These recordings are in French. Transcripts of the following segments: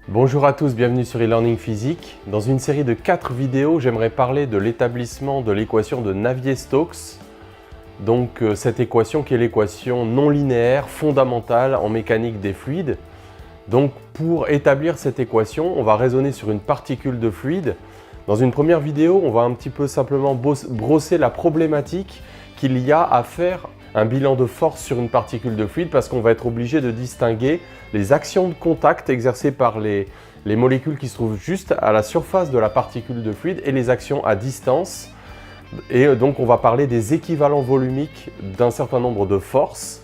Bonjour à tous, bienvenue sur e-learning physique. Dans une série de 4 vidéos, j'aimerais parler de l'établissement de l'équation de Navier-Stokes. Donc cette équation qui est l'équation non linéaire fondamentale en mécanique des fluides. Donc pour établir cette équation, on va raisonner sur une particule de fluide. Dans une première vidéo, on va un petit peu simplement brosser la problématique qu'il y a à faire un bilan de force sur une particule de fluide parce qu'on va être obligé de distinguer les actions de contact exercées par les molécules qui se trouvent juste à la surface de la particule de fluide et les actions à distance. Et donc on va parler des équivalents volumiques d'un certain nombre de forces.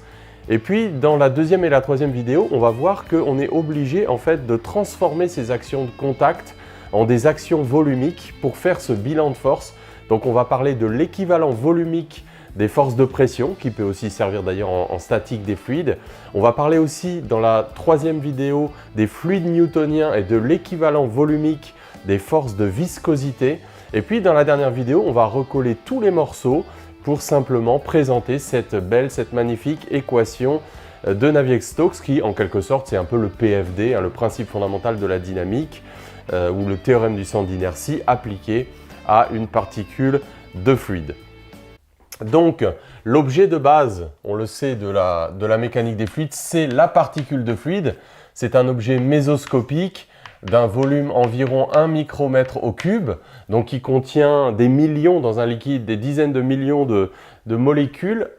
Et puis dans la deuxième et la troisième vidéo, on va voir qu'on est obligé en fait de transformer ces actions de contact en des actions volumiques pour faire ce bilan de force. Donc on va parler de l'équivalent volumique des forces de pression, qui peut aussi servir d'ailleurs en statique des fluides. On va parler aussi dans la troisième vidéo des fluides newtoniens et de l'équivalent volumique des forces de viscosité. Et puis dans la dernière vidéo, on va recoller tous les morceaux pour simplement présenter cette magnifique équation de Navier-Stokes qui, en quelque sorte, c'est un peu le PFD, le principe fondamental de la dynamique, ou le théorème du centre d'inertie appliqué à une particule de fluide. Donc, l'objet de base, on le sait, de la mécanique des fluides, c'est la particule de fluide. C'est un objet mésoscopique d'un volume environ 1 micromètre au cube, donc qui contient des millions dans un liquide, des dizaines de millions de molécules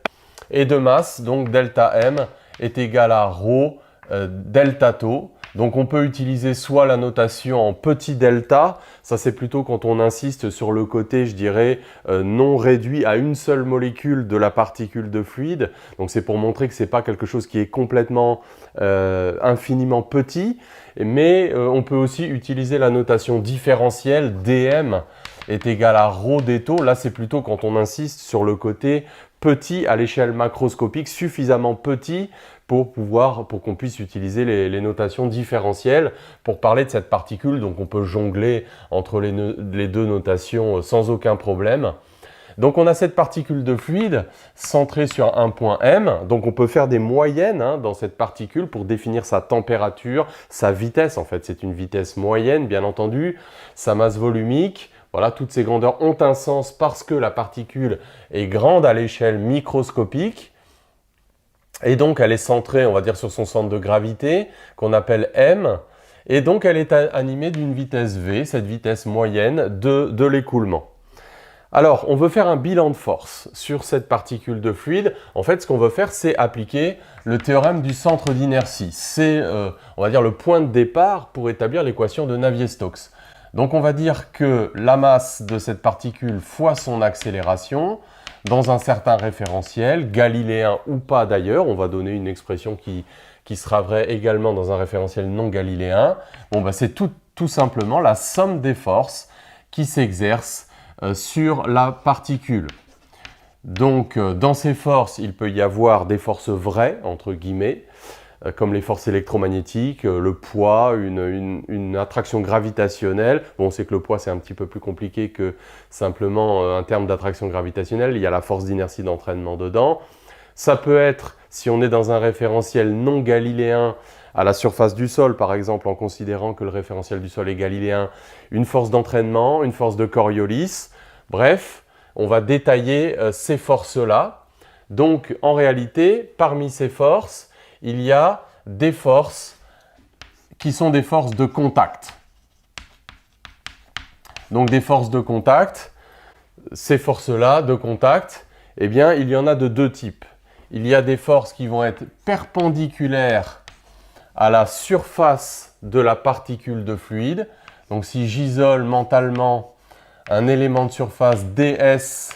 et de masse. Donc, delta M est égal à ρ delta tau. Donc on peut utiliser soit la notation en petit delta, ça c'est plutôt quand on insiste sur le côté, je dirais, non réduit à une seule molécule de la particule de fluide. Donc c'est pour montrer que ce n'est pas quelque chose qui est complètement infiniment petit, mais on peut aussi utiliser la notation différentielle, dm est égal à ρ d tau. Là c'est plutôt quand on insiste sur le côté petit à l'échelle macroscopique, suffisamment petit pour qu'on puisse utiliser les notations différentielles pour parler de cette particule. Donc on peut jongler entre les deux notations sans aucun problème. Donc on a cette particule de fluide centrée sur un point M. Donc on peut faire des moyennes dans cette particule pour définir sa température, sa vitesse. En fait, c'est une vitesse moyenne, bien entendu, sa masse volumique. Voilà, toutes ces grandeurs ont un sens parce que la particule est grande à l'échelle microscopique. Et donc, elle est centrée, on va dire, sur son centre de gravité, qu'on appelle M. Et donc, elle est animée d'une vitesse V, cette vitesse moyenne de l'écoulement. Alors, on veut faire un bilan de force sur cette particule de fluide. En fait, ce qu'on veut faire, c'est appliquer le théorème du centre d'inertie. C'est, on va dire, le point de départ pour établir l'équation de Navier-Stokes. Donc, on va dire que la masse de cette particule fois son accélération, dans un certain référentiel, galiléen ou pas d'ailleurs, on va donner une expression qui sera vraie également dans un référentiel non galiléen. Bon, c'est tout simplement la somme des forces qui s'exercent sur la particule. Donc, dans ces forces, il peut y avoir des forces vraies, entre guillemets, comme les forces électromagnétiques, le poids, une attraction gravitationnelle. Bon, on sait que le poids, c'est un petit peu plus compliqué que simplement un terme d'attraction gravitationnelle. Il y a la force d'inertie d'entraînement dedans. Ça peut être, si on est dans un référentiel non galiléen, à la surface du sol, par exemple, en considérant que le référentiel du sol est galiléen, une force d'entraînement, une force de Coriolis. Bref, on va détailler ces forces-là. Donc, en réalité, parmi ces forces, il y a des forces qui sont des forces de contact. Donc des forces de contact, ces forces-là de contact, eh bien il y en a de deux types. Il y a des forces qui vont être perpendiculaires à la surface de la particule de fluide. Donc si j'isole mentalement un élément de surface ds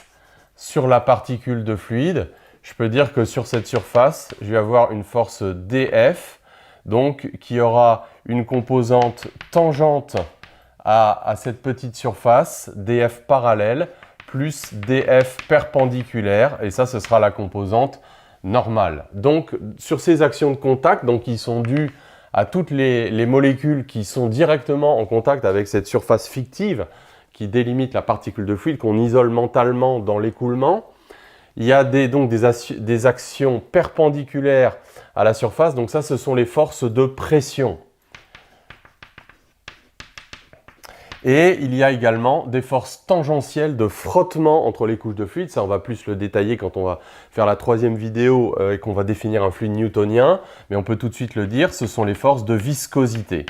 sur la particule de fluide, je peux dire que sur cette surface, je vais avoir une force dF, donc qui aura une composante tangente à cette petite surface, dF parallèle, plus dF perpendiculaire, et ça, ce sera la composante normale. Donc, sur ces actions de contact, donc, qui sont dues à toutes les molécules qui sont directement en contact avec cette surface fictive qui délimite la particule de fluide qu'on isole mentalement dans l'écoulement, il y a donc des actions perpendiculaires à la surface. Donc ça, ce sont les forces de pression. Et il y a également des forces tangentielles de frottement entre les couches de fluide. Ça, on va plus le détailler quand on va faire la troisième vidéo et qu'on va définir un fluide newtonien. Mais on peut tout de suite le dire, ce sont les forces de viscosité.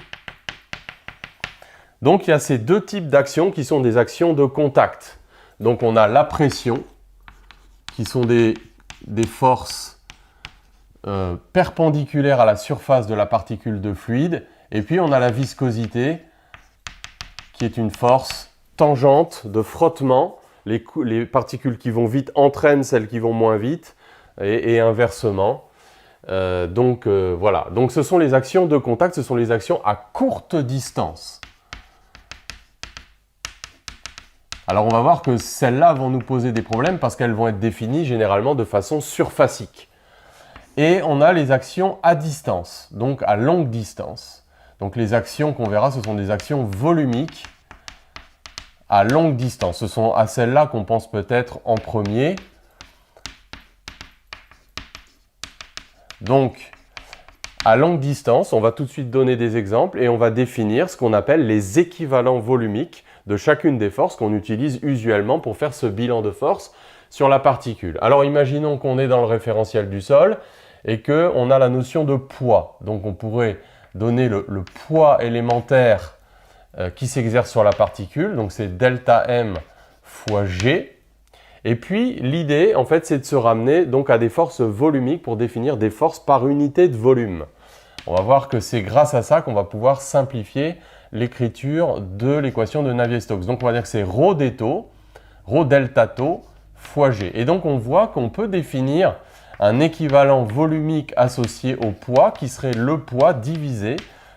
Donc, il y a ces deux types d'actions qui sont des actions de contact. Donc, on a la pression, qui sont des forces perpendiculaires à la surface de la particule de fluide. Et puis, on a la viscosité, qui est une force tangente de frottement. Les particules qui vont vite entraînent celles qui vont moins vite et inversement. Voilà. Donc ce sont les actions de contact, ce sont les actions à courte distance. Alors on va voir que celles-là vont nous poser des problèmes parce qu'elles vont être définies généralement de façon surfacique. Et on a les actions à distance, donc à longue distance. Donc les actions qu'on verra, ce sont des actions volumiques à longue distance. Ce sont à celles-là qu'on pense peut-être en premier. Donc, à longue distance, on va tout de suite donner des exemples et on va définir ce qu'on appelle les équivalents volumiques de chacune des forces qu'on utilise usuellement pour faire ce bilan de force sur la particule. Alors imaginons qu'on est dans le référentiel du sol et qu'on a la notion de poids. Donc on pourrait donner le poids élémentaire qui s'exerce sur la particule, donc c'est delta m fois g. Et puis l'idée, en fait, c'est de se ramener donc à des forces volumiques pour définir des forces par unité de volume. On va voir que c'est grâce à ça qu'on va pouvoir simplifier l'écriture de l'équation de Navier-Stokes. Donc on va dire que c'est ρ dτ, ρ delta τ fois g. Et donc on voit qu'on peut définir un équivalent volumique associé au poids qui serait le poids divisé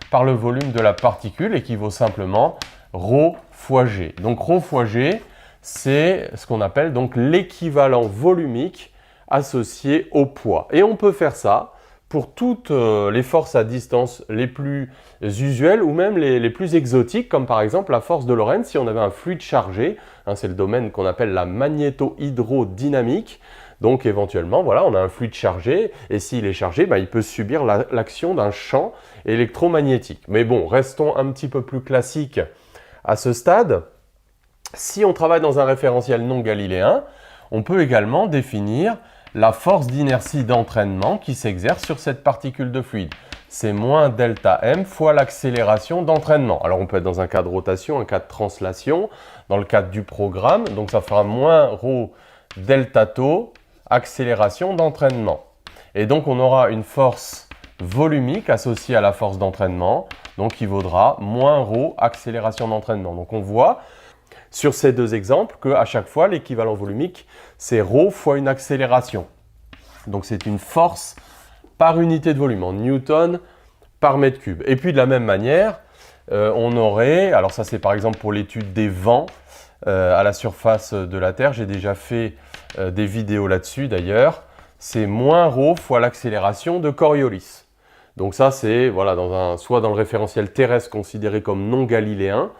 par le volume de la particule et qui vaut simplement ρ fois g. Donc ρ fois g, c'est ce qu'on appelle donc l'équivalent volumique associé au poids. Et on peut faire ça pour toutes les forces à distance les plus usuelles ou même les plus exotiques, comme par exemple la force de Lorentz. Si on avait un fluide chargé, hein, c'est le domaine qu'on appelle la magnéto-hydrodynamique. Donc éventuellement, voilà, on a un fluide chargé et s'il est chargé, il peut subir l'action d'un champ électromagnétique. Mais bon, restons un petit peu plus classiques à ce stade. Si on travaille dans un référentiel non galiléen, on peut également définir la force d'inertie d'entraînement qui s'exerce sur cette particule de fluide. C'est moins delta m fois l'accélération d'entraînement. Alors on peut être dans un cas de rotation, un cas de translation, dans le cadre du programme, donc ça fera moins ρ delta τ accélération d'entraînement. Et donc on aura une force volumique associée à la force d'entraînement, donc qui vaudra moins ρ accélération d'entraînement. Donc on voit sur ces deux exemples qu'à chaque fois l'équivalent volumique c'est ρ fois une accélération. Donc c'est une force par unité de volume en newton par mètre cube. Et puis de la même manière, on aurait, alors ça c'est par exemple pour l'étude des vents à la surface de la Terre, j'ai déjà fait des vidéos là-dessus d'ailleurs, c'est moins ρ fois l'accélération de Coriolis. Donc ça c'est voilà, soit dans le référentiel terrestre considéré comme non galiléen,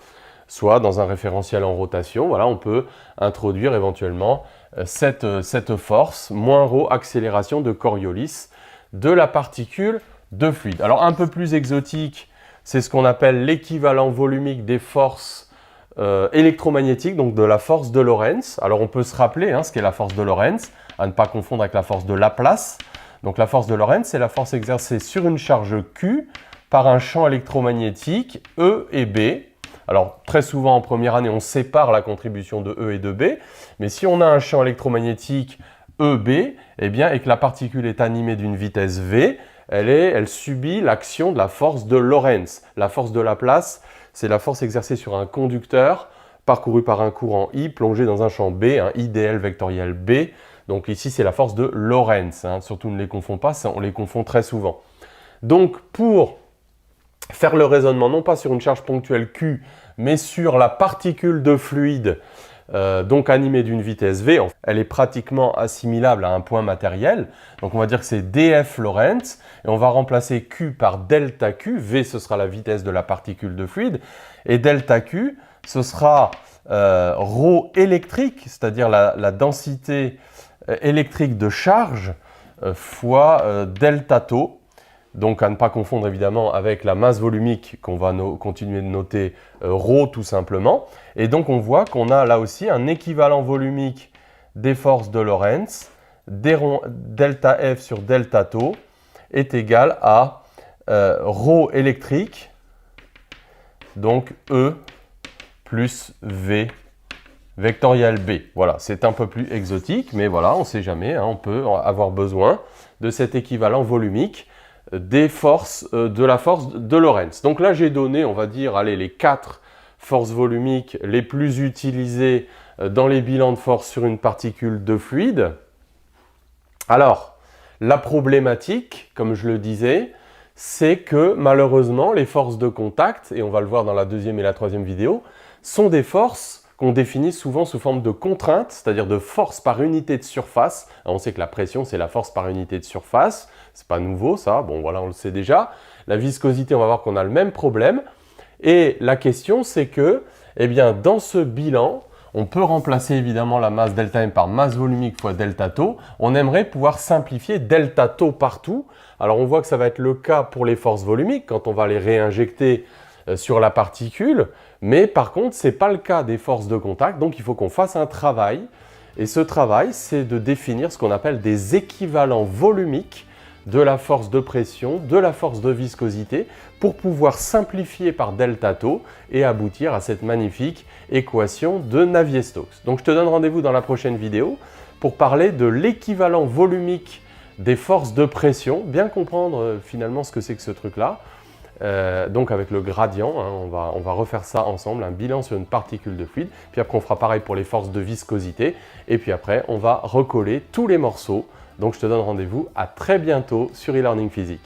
soit dans un référentiel en rotation. Voilà, on peut introduire éventuellement cette force, moins ρ accélération de Coriolis de la particule de fluide. Alors un peu plus exotique, c'est ce qu'on appelle l'équivalent volumique des forces électromagnétiques, donc de la force de Lorentz. Alors on peut se rappeler ce qu'est la force de Lorentz, à ne pas confondre avec la force de Laplace. Donc la force de Lorentz, c'est la force exercée sur une charge Q par un champ électromagnétique E et B. Alors très souvent en première année, on sépare la contribution de E et de B, mais si on a un champ électromagnétique EB, et que la particule est animée d'une vitesse V, elle subit l'action de la force de Lorentz. La force de Laplace, c'est la force exercée sur un conducteur parcouru par un courant I plongé dans un champ B, un IDL vectoriel B. Donc ici, c'est la force de Lorentz. Surtout ne les confond pas, on les confond très souvent. Donc pour faire le raisonnement, non pas sur une charge ponctuelle Q, mais sur la particule de fluide donc animée d'une vitesse V, elle est pratiquement assimilable à un point matériel. Donc on va dire que c'est df Lorentz et on va remplacer Q par delta Q. V, ce sera la vitesse de la particule de fluide et delta Q, ce sera ρ électrique, c'est-à-dire la densité électrique de charge fois delta τ Donc à ne pas confondre évidemment avec la masse volumique qu'on va continuer de noter ρ tout simplement. Et donc on voit qu'on a là aussi un équivalent volumique des forces de Lorentz, delta F sur delta tau est égal à ρ électrique, donc E plus V vectoriel B. Voilà, c'est un peu plus exotique, mais voilà, on ne sait jamais, hein, on peut avoir besoin de cet équivalent volumique des forces, de la force de Lorentz. Donc là, j'ai donné, on va dire, allez, les 4 forces volumiques les plus utilisées dans les bilans de force sur une particule de fluide. Alors, la problématique, comme je le disais, c'est que malheureusement, les forces de contact, et on va le voir dans la deuxième et la troisième vidéo, sont des forces qu'on définit souvent sous forme de contrainte, c'est-à-dire de force par unité de surface. Alors, on sait que la pression, c'est la force par unité de surface. C'est pas nouveau ça, bon voilà, on le sait déjà. La viscosité, on va voir qu'on a le même problème. Et la question, c'est que, eh bien, dans ce bilan, on peut remplacer évidemment la masse delta M par masse volumique fois delta tau. On aimerait pouvoir simplifier delta tau partout. Alors on voit que ça va être le cas pour les forces volumiques quand on va les réinjecter sur la particule. Mais par contre, ce n'est pas le cas des forces de contact. Donc il faut qu'on fasse un travail. Et ce travail, c'est de définir ce qu'on appelle des équivalents volumiques de la force de pression, de la force de viscosité, pour pouvoir simplifier par delta tau et aboutir à cette magnifique équation de Navier-Stokes. Donc je te donne rendez-vous dans la prochaine vidéo pour parler de l'équivalent volumique des forces de pression, bien comprendre finalement ce que c'est que ce truc-là. Donc avec le gradient, hein, on va refaire ça ensemble, un bilan sur une particule de fluide, puis après on fera pareil pour les forces de viscosité, et puis après on va recoller tous les morceaux. Donc je te donne rendez-vous à très bientôt sur e-learning physique.